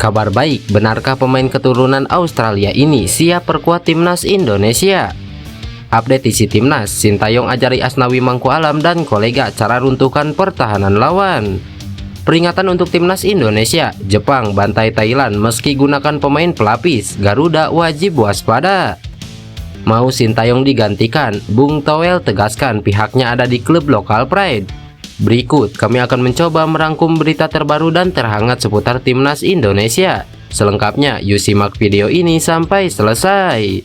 Kabar baik, benarkah pemain keturunan Australia ini siap perkuat timnas Indonesia? Update isi timnas, Sintayong ajari Asnawi Mangku Alam dan kolega cara runtuhkan pertahanan lawan. Peringatan untuk timnas Indonesia, Jepang bantai Thailand meski gunakan pemain pelapis, Garuda wajib waspada. Mau Sintayong digantikan, Bung Toel tegaskan pihaknya ada di klub lokal Pride. Berikut kami akan mencoba merangkum berita terbaru dan terhangat seputar timnas Indonesia. Selengkapnya yuk simak video ini sampai selesai.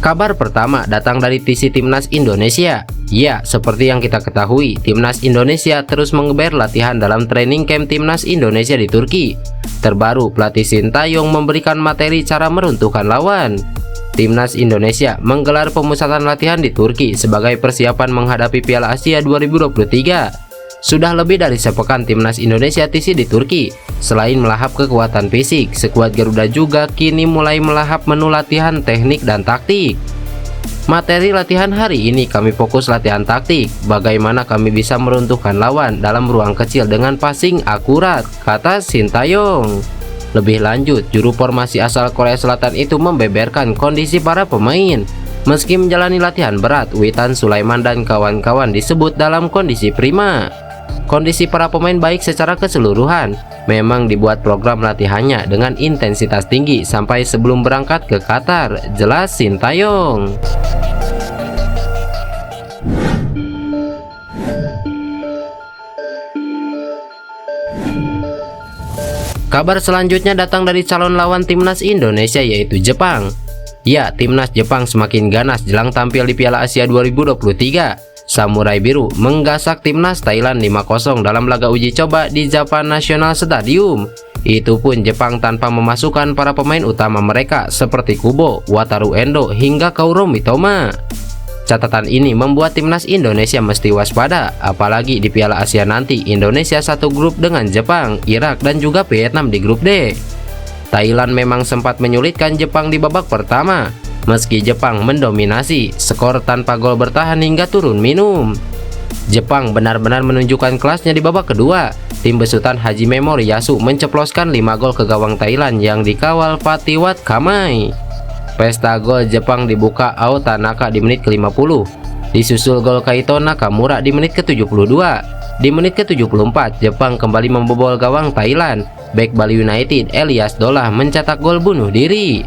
Kabar pertama datang dari TC Timnas Indonesia. Ya, seperti yang kita ketahui, Timnas Indonesia terus mengeber latihan dalam training camp Timnas Indonesia di Turki. Terbaru, pelatih Sintayong memberikan materi cara meruntuhkan lawan. Timnas Indonesia menggelar pemusatan latihan di Turki sebagai persiapan menghadapi Piala Asia 2023. Sudah lebih dari sepekan Timnas Indonesia TC di Turki. Selain melahap kekuatan fisik, skuad Garuda juga kini mulai melahap menu latihan teknik dan taktik. Materi latihan hari ini kami fokus latihan taktik, bagaimana kami bisa meruntuhkan lawan dalam ruang kecil dengan passing akurat, kata Sintayong. Lebih lanjut, juru formasi asal Korea Selatan itu membeberkan kondisi para pemain. Meski menjalani latihan berat, Witan Sulaiman dan kawan-kawan disebut dalam kondisi prima. Kondisi para pemain baik secara keseluruhan. Memang dibuat program latihannya dengan intensitas tinggi sampai sebelum berangkat ke Qatar, jelas Sintayong. Kabar selanjutnya datang dari calon lawan timnas Indonesia yaitu Jepang. Ya, timnas Jepang semakin ganas jelang tampil di Piala Asia 2023. Samurai Biru menggasak timnas Thailand 5-0 dalam laga uji coba di Japan National Stadium. Itu pun Jepang tanpa memasukkan para pemain utama mereka seperti Kubo, Wataru Endo hingga Kaoru Mitoma. Catatan ini membuat timnas Indonesia mesti waspada, apalagi di Piala Asia nanti Indonesia satu grup dengan Jepang, Irak dan juga Vietnam di grup D. Thailand memang sempat menyulitkan Jepang di babak pertama. Meski Jepang mendominasi, skor tanpa gol bertahan hingga turun minum. Jepang benar-benar menunjukkan kelasnya di babak kedua. Tim besutan Hajime Moriyasu menceploskan 5 gol ke gawang Thailand yang dikawal Phatiwat Khamai. Pesta gol Jepang dibuka Ao Tanaka di menit ke-50. Disusul gol Kaito Nakamura di menit ke-72. Di menit ke-74, Jepang kembali membobol gawang Thailand. Bek Bali United Elias Dolah mencetak gol bunuh diri.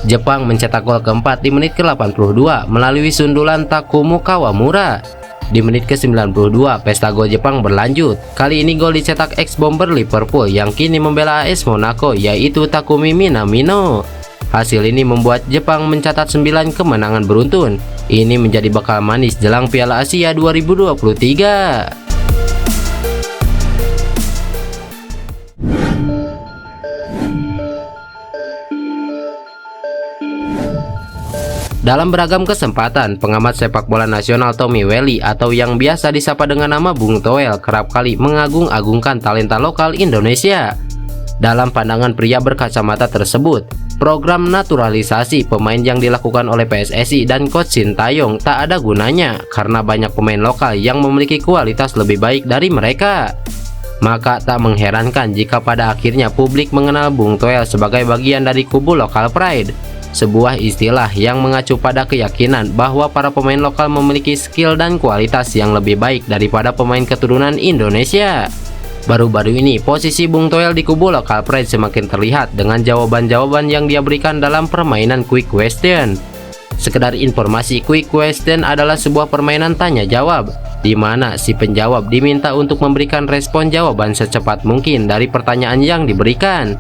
Jepang mencetak gol keempat di menit ke-82 melalui sundulan Takumu Kawamura. Di menit ke-92, pesta gol Jepang berlanjut. Kali ini gol dicetak ex-bomber Liverpool yang kini membela AS Monaco yaitu Takumi Minamino. Hasil ini membuat Jepang mencatat 9 kemenangan beruntun. Ini menjadi bakal manis jelang Piala Asia 2023. Dalam beragam kesempatan, pengamat sepak bola nasional Tommy Welly atau yang biasa disapa dengan nama Bung Toel kerap kali mengagung-agungkan talenta lokal Indonesia. Dalam pandangan pria berkacamata tersebut, program naturalisasi pemain yang dilakukan oleh PSSI dan Coach Sintayong tak ada gunanya karena banyak pemain lokal yang memiliki kualitas lebih baik dari mereka. Maka tak mengherankan jika pada akhirnya publik mengenal Bung Toel sebagai bagian dari kubu lokal Pride. Sebuah istilah yang mengacu pada keyakinan bahwa para pemain lokal memiliki skill dan kualitas yang lebih baik daripada pemain keturunan Indonesia. Baru-baru ini posisi Bung Toel di kubu lokal Pride semakin terlihat dengan jawaban-jawaban yang dia berikan dalam permainan Quick Question. Sekedar informasi, Quick Question adalah sebuah permainan tanya jawab di mana si penjawab diminta untuk memberikan respon jawaban secepat mungkin dari pertanyaan yang diberikan.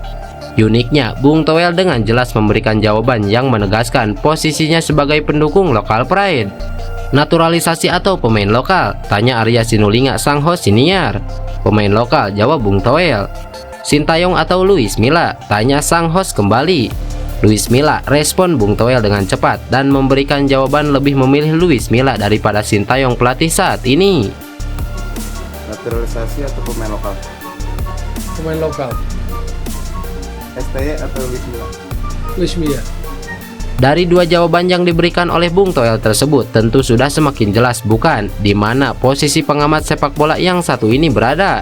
Uniknya, Bung Toel dengan jelas memberikan jawaban yang menegaskan posisinya sebagai pendukung lokal Pride. Naturalisasi atau pemain lokal? Tanya Arya Sinulinga sang host siniar. Pemain lokal, jawab Bung Toel. Sintayong atau Luis Milla? Tanya sang host kembali. Luis Milla, respon Bung Toel dengan cepat dan memberikan jawaban lebih memilih Luis Milla daripada Sintayong pelatih saat ini. Naturalisasi atau pemain lokal? Pemain lokal. STY atau Luis Milla? Luis Milla. Dari dua jawaban yang diberikan oleh Bung Toel tersebut, tentu sudah semakin jelas bukan di mana posisi pengamat sepak bola yang satu ini berada.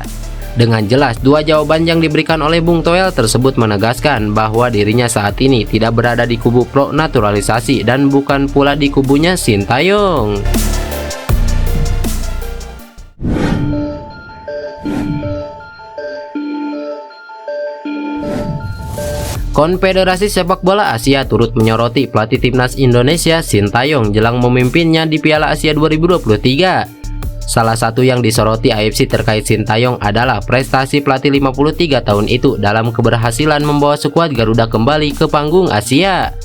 Dengan jelas, dua jawaban yang diberikan oleh Bung Toel tersebut menegaskan bahwa dirinya saat ini tidak berada di kubu pro naturalisasi dan bukan pula di kubunya Sintayong. Konfederasi Sepak Bola Asia turut menyoroti pelatih timnas Indonesia Sintayong jelang memimpinnya di Piala Asia 2023. Salah satu yang disoroti AFC terkait Sintayong adalah prestasi pelatih 53 tahun itu dalam keberhasilan membawa skuad Garuda kembali ke panggung Asia.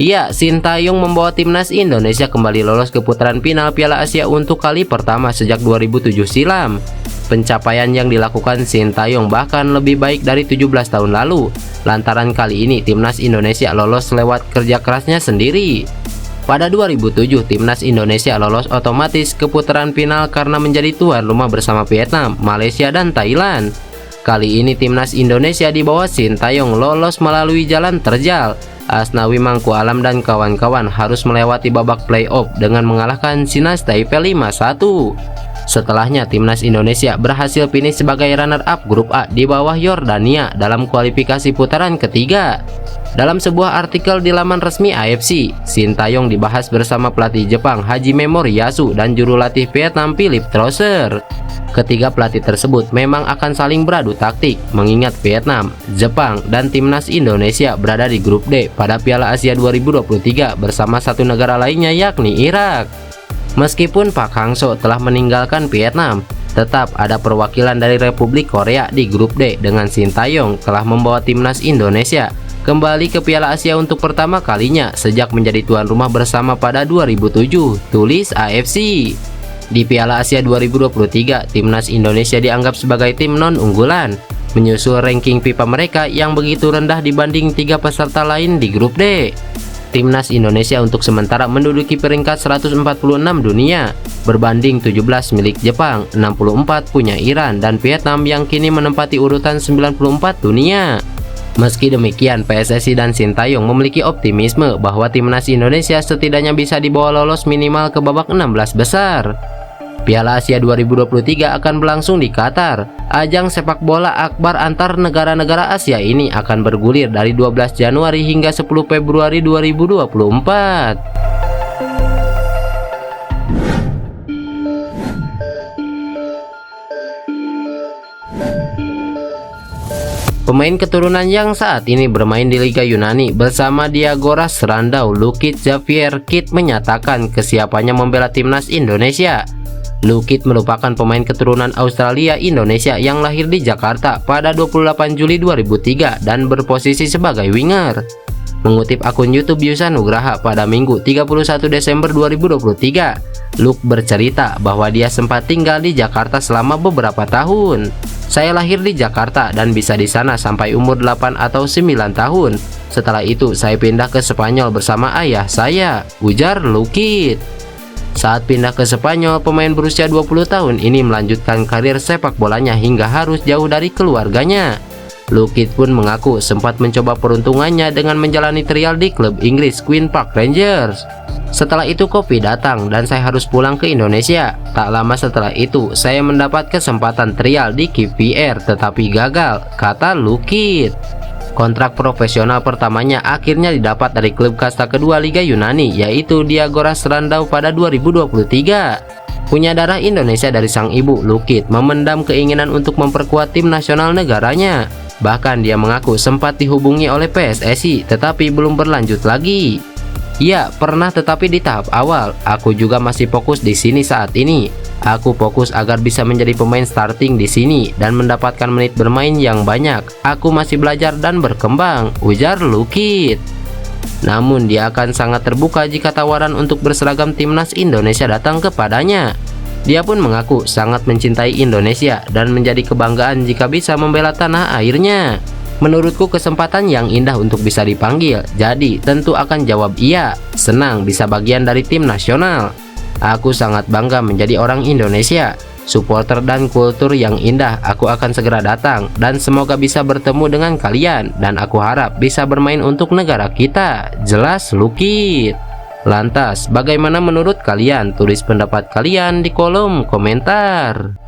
Ya, Sintayong membawa timnas Indonesia kembali lolos ke putaran final Piala Asia untuk kali pertama sejak 2007 silam. Pencapaian yang dilakukan Sintayong bahkan lebih baik dari 17 tahun lalu, lantaran kali ini timnas Indonesia lolos lewat kerja kerasnya sendiri. Pada 2007, timnas Indonesia lolos otomatis ke putaran final karena menjadi tuan rumah bersama Vietnam, Malaysia, dan Thailand. Kali ini timnas Indonesia di bawah Sintayong lolos melalui jalan terjal. Asnawi Mangku Alam dan kawan-kawan harus melewati babak playoff dengan mengalahkan Chinas Taipei 5-1. Setelahnya, timnas Indonesia berhasil finish sebagai runner-up grup A di bawah Yordania dalam kualifikasi putaran ketiga. Dalam sebuah artikel di laman resmi AFC, Sintayong dibahas bersama pelatih Jepang Hajime Moriyasu dan juru latih Vietnam Philip Trosser. Ketiga pelatih tersebut memang akan saling beradu taktik, mengingat Vietnam, Jepang, dan timnas Indonesia berada di grup D pada Piala Asia 2023 bersama satu negara lainnya yakni Irak. Meskipun Pak Hang-seo telah meninggalkan Vietnam, tetap ada perwakilan dari Republik Korea di grup D dengan Sintayong telah membawa timnas Indonesia kembali ke Piala Asia untuk pertama kalinya sejak menjadi tuan rumah bersama pada 2007, tulis AFC. Di Piala Asia 2023, timnas Indonesia dianggap sebagai tim non-unggulan, menyusul ranking FIFA mereka yang begitu rendah dibanding tiga peserta lain di grup D. Timnas Indonesia untuk sementara menduduki peringkat 146 dunia, berbanding 17 milik Jepang, 64 punya Iran, dan Vietnam yang kini menempati urutan 94 dunia. Meski demikian, PSSI dan Sintayong memiliki optimisme bahwa timnas Indonesia setidaknya bisa dibawa lolos minimal ke babak 16 besar. Piala Asia 2023 akan berlangsung di Qatar. Ajang sepak bola akbar antar negara-negara Asia ini akan bergulir dari 12 Januari hingga 10 Februari 2024. Pemain keturunan yang saat ini bermain di Liga Yunani bersama Diagoras Randau, Lukit Xavier Kit menyatakan kesiapannya membela timnas Indonesia. Lukit merupakan pemain keturunan Australia Indonesia yang lahir di Jakarta pada 28 Juli 2003 dan berposisi sebagai winger. Mengutip akun YouTube Yusa Nugraha pada Minggu 31 Desember 2023, Luke bercerita bahwa dia sempat tinggal di Jakarta selama beberapa tahun. Saya lahir di Jakarta dan bisa di sana sampai umur 8 atau 9 tahun. Setelah itu saya pindah ke Spanyol bersama ayah saya, ujar Lukit. Saat pindah ke Spanyol, pemain berusia 20 tahun ini melanjutkan karir sepak bolanya hingga harus jauh dari keluarganya. Lukit pun mengaku sempat mencoba peruntungannya dengan menjalani trial di klub Inggris Queen Park Rangers. Setelah itu Covid datang dan saya harus pulang ke Indonesia. Tak lama setelah itu saya mendapat kesempatan trial di KPR tetapi gagal, kata Lukit. Kontrak profesional pertamanya akhirnya didapat dari klub kasta kedua Liga Yunani, yaitu Diagoras Randau pada 2023. Punya darah Indonesia dari sang ibu, Lukit memendam keinginan untuk memperkuat tim nasional negaranya. Bahkan dia mengaku sempat dihubungi oleh PSSI tetapi belum berlanjut lagi. Ya, pernah tetapi di tahap awal. Aku juga masih fokus di sini saat ini. Aku fokus agar bisa menjadi pemain starting di sini dan mendapatkan menit bermain yang banyak. Aku masih belajar dan berkembang, ujar Lukit. Namun dia akan sangat terbuka jika tawaran untuk berseragam timnas Indonesia datang kepadanya. Dia pun mengaku sangat mencintai Indonesia dan menjadi kebanggaan jika bisa membela tanah airnya. Menurutku kesempatan yang indah untuk bisa dipanggil, jadi tentu akan jawab iya. Senang bisa bagian dari tim nasional. Aku sangat bangga menjadi orang Indonesia. supporter dan kultur yang indah. Aku akan segera datang dan semoga bisa bertemu dengan kalian, dan aku harap bisa bermain untuk negara kita. Jelas Lukit. Lantas, bagaimana menurut kalian? Tulis pendapat kalian di kolom komentar.